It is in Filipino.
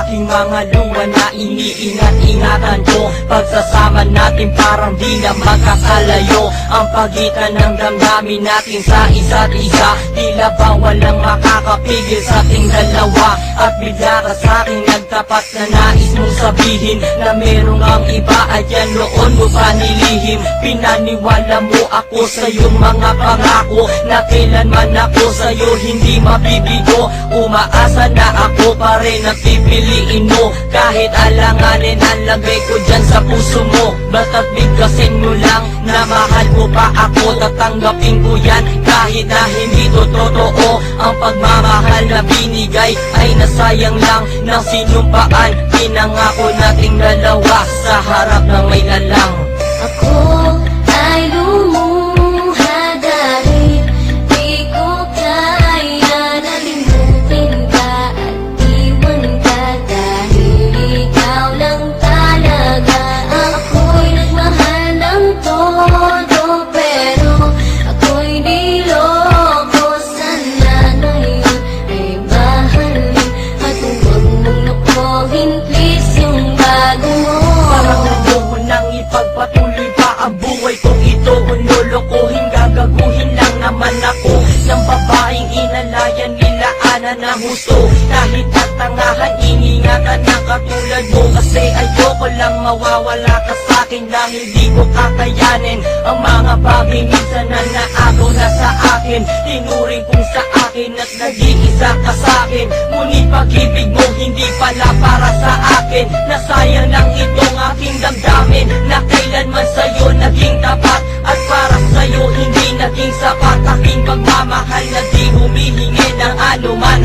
aking mga luha na iniingat-ingatan ko. Pagsasama natin parang di na magkakalayo ang pagitan ng damdamin natin sa isa't isa. Tila ba walang makakapigil sa ating dalawa. At bigla ka sa'king nagtapat na nais mong sabihin na merong ang iba at yan noon mo pa nilihim. Pinaniwala mo ako sa iyong mga pangako na kailanman ako sa'yo hindi mabibigo. Umaasa na ako pa rin ang pipiliin mo, kahit alanganin ang lagay ko dyan sa puso mo. Basta't bigkasin mo lang na mahal mo pa ako, tatanggapin ko yan kahit na hindi to totoo. Ang pagmamahal na binigay ay nasayang lang ng sinumpaan. Pinangako nating dalawa sa harap ng may lalang. Ako ay lumuha dahil di ko kaya na limutin ka at iwan ka, dahil ikaw lang talaga. Ako'y nagmahal ng todo, pero ako'y niloko. Sana ngayon ay mahalin at huwag mong nakuhin, please, yung bago mo. Parang ayoko nang ipagpatuloy pa ang buhay kong ito. Kung lolokohin, gagaguhin lang naman ako ng babaeng inalayan nila ana ng husto. Kahit katangahan, iningatan ng katulad mo, kasi ayoko lang mawawala ka sa'kin dahil di ko kakayanin ang mga bagay minsan na naagaw na sa akin. Tinuring kong sa akin at nag-iisa ka sa'kin, ngunit pag-ibig mo hindi pala para sa akin. Nasayang lang itong aking damdamin na kailanman sa'yo naging tapat, at para sa'yo hindi naging sapat. Aking pagmamahal na di humihingi ng anuman